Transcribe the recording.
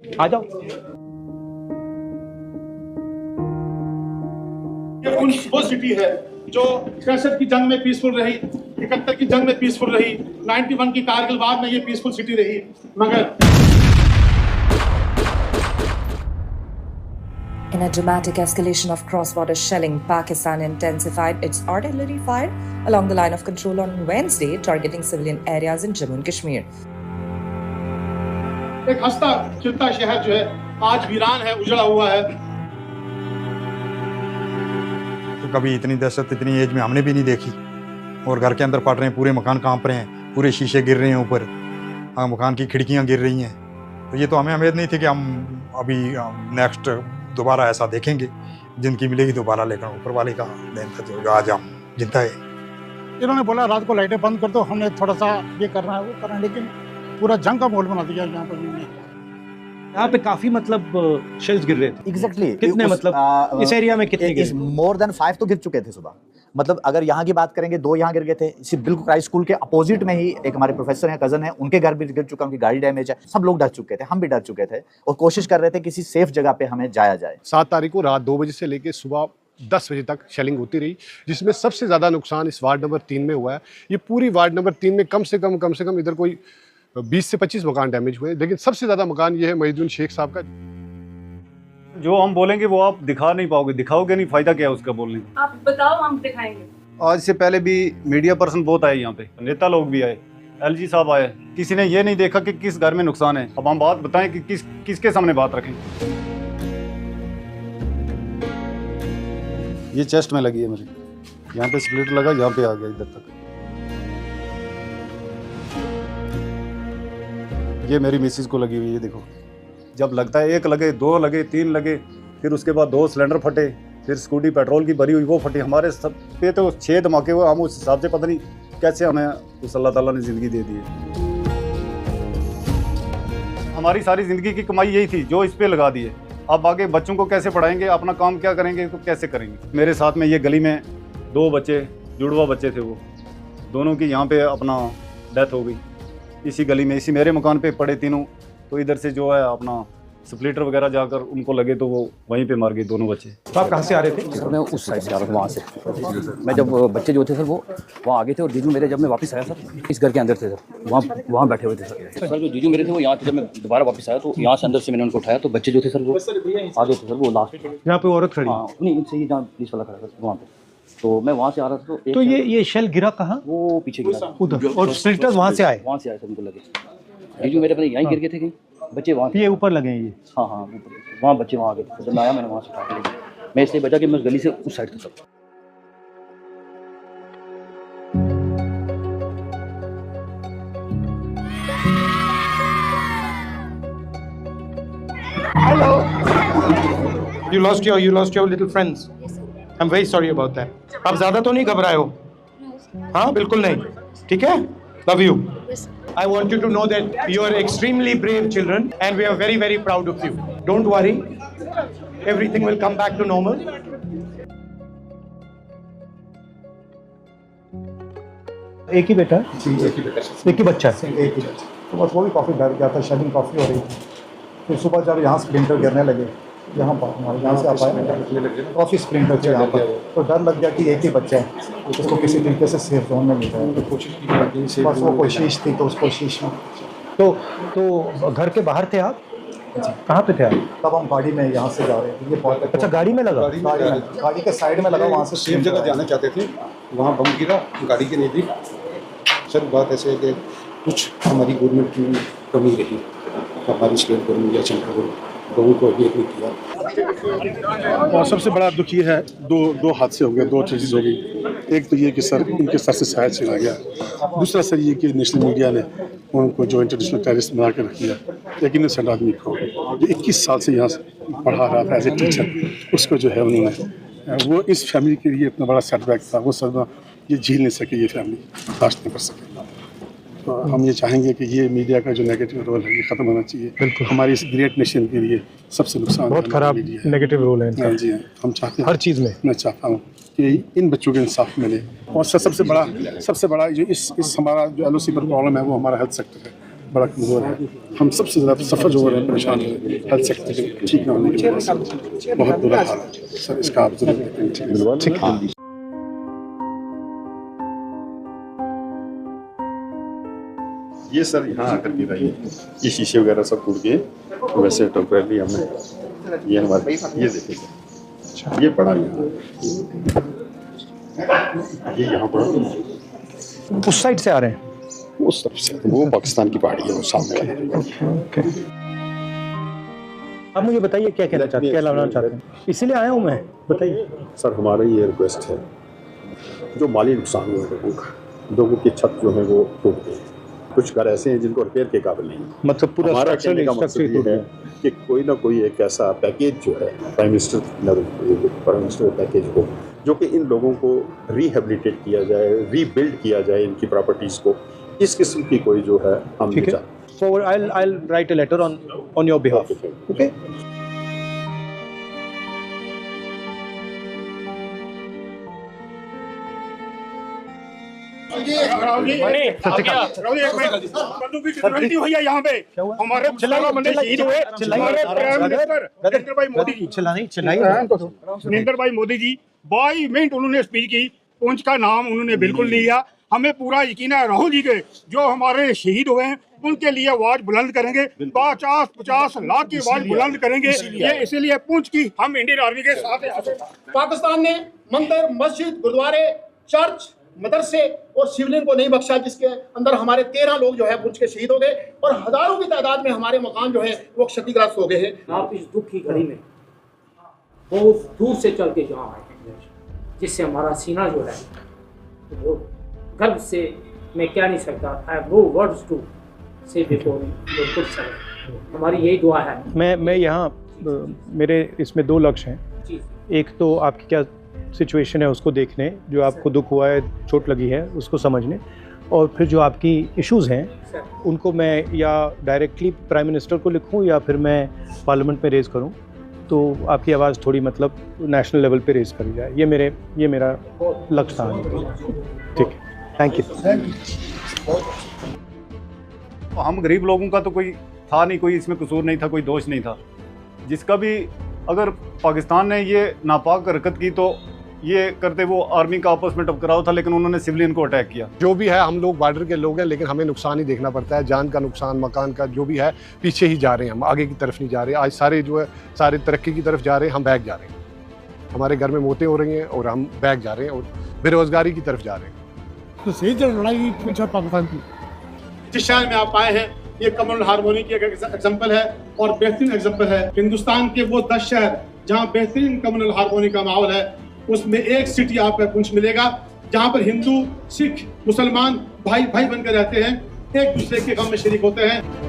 आ जाओ। ये वो सिटी है जो 66 की जंग में पीसफुल रही, 71 की जंग में पीसफुल रही, 91 की कारगिल वार में ये पीसफुल सिटी रही, मगर In a dramatic escalation of cross-border shelling, Pakistan intensified its artillery fire along the line of control on Wednesday, targeting civilian areas in Jammu and Kashmir. एक हंसता खिलता शहर जो है आज वीरान है, उजड़ा हुआ है। तो कभी इतनी दहशत इतनी एज में हमने भी नहीं देखी। और घर के अंदर पड़ रहे हैं, पूरे मकान कांप रहे हैं, पूरे शीशे गिर रहे हैं ऊपर, मकान की खिड़कियां गिर रही हैं। तो ये तो हमें उम्मीद नहीं थी कि हम अभी नेक्स्ट दोबारा ऐसा देखेंगे, जिंदगी मिलेगी दोबारा, लेकिन ऊपर वाले का देन था जो आज हम जिंदा है। इन्होंने बोला रात को लाइटें बंद कर दो, हमने थोड़ा सा ये करना है वो करना है, लेकिन पूरा जंग का माहौल बना दिया यहाँ पर। यहाँ पे काफी मतलब शेल्स गिर रहे थे। एग्जैक्टली कितने मतलब इस एरिया में कितने गिरे? मोर देन 5 तो गिर चुके थे सुबह। मतलब अगर यहाँ की बात करेंगे 2 यहाँ गिर गए थे। इसी बिल्कुल क्राइस्ट स्कूल के अपोजिट में ही एक हमारे प्रोफेसर हैं, कजन है, उनके घर भी गिर चुका, उनकी गाड़ी डैमेज है। सब लोग डर चुके थे, हम भी डर चुके थे और कोशिश कर रहे थे किसी सेफ जगह पे हमें जाया जाए। 7 तारीख को रात 2 बजे से लेकर सुबह 10 बजे तक शेलिंग होती रही, जिसमें सबसे ज़्यादा नुकसान इस वार्ड नंबर 3 में हुआ है। ये पूरी वार्ड नंबर 3 में कम से कम इधर कोई 20 से 25 मकान डैमेज हुए, लेकिन सबसे ज़्यादा मकान ये है महीदुद्दीन शेख साहब का। जो हम बोलेंगे वो आप दिखा नहीं पाओगे, दिखाओगे नहीं, फायदा क्या है उसका बोलने का? आप बताओ, हम दिखाएंगे। आज से पहले भी मीडिया पर्सन बहुत आए यहाँ पे, नेता लोग भी आए, एलजी साहब आए, किसी ने ये नहीं देखा कि किस घर में नुकसान है। अब हम बात बताएं कि किसके सामने बात रखें। ये चेस्ट में लगी है मेरी, यहाँ पे स्प्लिट लगा, यहाँ पे आ गया इधर तक। ये मेरी मिसिस को लगी हुई है, देखो। जब लगता है 1 लगे, 2 लगे, 3 लगे, फिर उसके बाद 2 सिलेंडर फटे, फिर स्कूटी पेट्रोल की भरी हुई वो फटी। हमारे सब पे तो 6 धमाके हुए। हम उस हिसाब से पता नहीं कैसे हमें उस अल्लाह ताला ने ज़िंदगी दे दी है। हमारी सारी ज़िंदगी की कमाई यही थी जो इस पे लगा दी है। अब आगे बच्चों को कैसे पढ़ाएंगे, अपना काम क्या करेंगे, तो कैसे करेंगे। मेरे साथ में ये गली में 2 बच्चे, जुड़वा बच्चे थे, वो दोनों की यहाँ पे अपना डेथ हो गई। इसी गली में, इसी मेरे मकान पे पड़े तीनों। तो इधर से जो है अपना स्प्लिटर वगैरह जाकर उनको लगे तो वो वहीं पे मार गए दोनों बच्चे। तो आप कहाँ से आ रहे थे? सर मैं उस साइड से आ रहा था, वहाँ से। मैं जब बच्चे जो थे सर वो वहाँ आगे थे और जीजू मेरे जब मैं वापस आया सर इस घर के अंदर थे सर, वहाँ बैठे हुए थे सर। जो जीजू मेरे थे वो यहाँ थे। जब मैं दोबारा वापस आया तो यहाँ से अंदर से मैंने उनको उठाया, तो बच्चे जो थे सर वो आगे थे सर, वो लास्ट। यहाँ पे औरत खड़ी? हाँ नहीं, इनसे ही जहाँ पुलिस वाला खड़ा था वहाँ पे। तो मैं वहाँ से आ रहा था तो ये शेल गिरा कहाँ? वो पीछे गिरा उधर, और स्प्लिटर्स वहाँ से आए? वहाँ से आए सर, उनको लगे। जीजू मेरे अपने यहीं गिर गए थे कहीं, बच्चे वहाँ। ये ऊपर लगे हैं ये? हाँ हाँ, वहाँ बच्चे वहाँ आ गए थे। जब मैं आया मैंने वहाँ से उठा के ले गया। मैं इसलिए बचा कि मैं गली से उस साइड था सब। Hello. You lost your little friends. I'm very sorry about that. आप ज़्यादा तो नहीं घबराए हो? हाँ बिल्कुल नहीं, ठीक है? Love you. I want you to know that you are extremely brave children and we are very very proud of you. Don't worry, everything will come back to normal. एक ही बेटा? जी, एक ही बेटा, एक ही बच्चा है? एक ही बेटा। तो बस वो भी काफ़ी डर गया था, शेलिंग काफ़ी हो रही थी। फिर सुबह जब यहाँ स्प्लिंटर गिरने लगे, यहाँ पर हमारे यहाँ से आप आए, काफ़ी स्प्लिंटर थे यहाँ पर, तो डर लग गया कि एक ही बच्चा है, उसको किसी तरीके से सेफ जोन में मिल जाए। तो कोशिश की, बस वो कोशिश थी, तो उस कोशिश में तो घर के बाहर थे आप? कहाँ पे थे आप? तब हम गाड़ी में यहाँ से जा रहे थे। ये बहुत अच्छा, गाड़ी में लगा? गाड़ी के साइड में लगा, वहाँ से सेफ जगह जाना चाहते थे, वहाँ बम गिरा गाड़ी के नज़दीक। सर बात ऐसे है कि कुछ हमारी गवर्नमेंट की कमी रही, हमारी स्टेट गवर्नमेंट या सेंट्रल गवर्नमेंट लोगों को अभी नहीं किया। और सबसे बड़ा दुख ये है, दो हादसे हो गए, 2 चीज़ हो गई। एक तो ये कि सर उनके सर से शायद चला गया। दूसरा सर ये कि नेशनल मीडिया ने उनको जो इंटरनेशनल टेररिस्ट बना के रख दिया। लेकिन इस आदमी को जो 21 साल से यहाँ पढ़ा रहा था एज ए टीचर, उसको जो है उन्होंने, वो इस फैमिली के लिए इतना बड़ा सेटबैक था, वो सदमा ये झेल नहीं सके, ये फैमिली बर्दाश्त नहीं कर सके। तो हम ये चाहेंगे कि ये मीडिया का जो नेगेटिव रोल है ये ख़त्म होना चाहिए। बिल्कुल, हमारी इस ग्रेट नेशन के लिए सबसे नुकसान, बहुत ख़राब नेगेटिव रोल है। हाँ जी, हम चाहते हैं हर चीज़ में, मैं चाहता हूँ कि इन बच्चों को इंसाफ मिले। और सबसे बड़ा जो इस हमारा जो LOC पर प्रॉब्लम है वो हमारा हेल्थ सेक्टर है। बड़ा कमज़ोर है। हम सबसे ज़्यादा सफ़र जो हो रहे हैं, परेशान हैं हेल्थ सेक्टर के ठीक ना होने की वजह से। बहुत बुरा हाल है सर, इसका आप ज़रूर देखें। ठीक है। ये सर यहाँ आकर गिरा, ये शीशे वगैरह सब टूट गए। तो वैसे टेम्परेरी हमने ये हमारे ये देखे सर, ये पड़ा ये यहाँ पड़ा। उस साइड से आ रहे हैं? उस तरफ से, वो पाकिस्तान की पहाड़ी है, वो सामने वाली। आप मुझे बताइए क्या कहना चाहते हैं, क्या लाना चाहते हैं? इसीलिए आया हूँ मैं, बताइए। सर हमारा ये रिक्वेस्ट है, जो माली नुकसान हुआ है लोगों की छत जो है वो टूट गई। कुछ घर ऐसे हैं जिनको रिपेयर के काबिल नहीं, मतलब पूरा हमारा कहने का मकसद ये है कि कोई ना कोई एक ऐसा पैकेज जो है प्राइम मिनिस्टर पैकेज हो, जो कि इन लोगों को रिहेबिलिटेट किया जाए, रीबिल्ड किया जाए इनकी प्रॉपर्टीज़ को। इस किस्म की कोई जो है हम ठीक है। So I'll write a letter on your behalf. Okay. यहाँ पे हमारे बंदे शहीद हुए। नरेंद्र भाई मोदी जी 22 मिनट उन्होंने स्पीच की, पुंछ का नाम उन्होंने बिल्कुल नहीं लिया। हमें पूरा यकीन है राहुल जी के जो हमारे शहीद हुए हैं उनके लिए आवाज बुलंद करेंगे, 50 लाख की आवाज बुलंद करेंगे। ये इसीलिए पुंछ की हम इंडियन आर्मी के साथ हैं। पाकिस्तान ने मंदिर, मस्जिद, गुरुद्वारे, चर्च, मदरसे और शिवलिंग को नहीं बख्शा, जिसके अंदर हमारे 13 लोग जो है पुंछ के शहीद हो गए और हजारों की तादाद में हमारे मकान जो है वो क्षतिग्रस्त हो गए हैं। आप इस दुख की घड़ी में बहुत दूर से चल के यहाँ आए, जिससे हमारा सीना जो है वो गर्व से मैं क्या नहीं सकता। I have no words to say before your sir. हमारी यही दुआ है। मैं यहाँ मेरे इसमें 2 लक्ष्य हैं। एक तो आपकी क्या सिचुएशन है उसको देखने, जो आपको दुख हुआ है, चोट लगी है, उसको समझने, और फिर जो आपकी इश्यूज़ हैं उनको मैं या डायरेक्टली प्राइम मिनिस्टर को लिखूं या फिर मैं पार्लियामेंट में रेज़ करूं, तो आपकी आवाज़ थोड़ी मतलब नेशनल लेवल पे रेज़ करी जाए। ये मेरा लक्ष्य था। ठीक है, थैंक यू। हम गरीब लोगों का तो कोई था नहीं, कोई इसमें कसूर नहीं था, कोई दोष नहीं था। जिसका भी अगर पाकिस्तान ने ये नापाक हरकत की तो ये करते वो आर्मी का आपस में टकराव था, लेकिन उन्होंने सिविलियन को अटैक किया। जो भी है, हम लोग बॉर्डर के लोग हैं, लेकिन हमें नुकसान ही देखना पड़ता है। जान का नुकसान, मकान का, जो भी है पीछे ही जा रहे हैं, हम आगे की तरफ नहीं जा रहे। आज सारे जो है सारे तरक्की की तरफ जा रहे हैं, हम बैक जा रहे हैं। हमारे घर में मौतें हो रही हैं और हम बैक जा रहे हैं और बेरोजगारी की तरफ जा रहे हैं। तो सही लड़ाई पाकिस्तान की जिस शहर में आप आए हैं, ये कम्युनल हार्मोनी की एग्जाम्पल है और बेहतरीन एग्जाम्पल है। हिंदुस्तान के वो 10 शहर जहाँ बेहतरीन कम्युनल हार्मोनी का माहौल है, उसमें एक सिटी आपको पुंछ मिलेगा जहाँ पर हिंदू, सिख, मुसलमान भाई भाई बनकर रहते हैं, एक दूसरे के काम में शरीक होते हैं।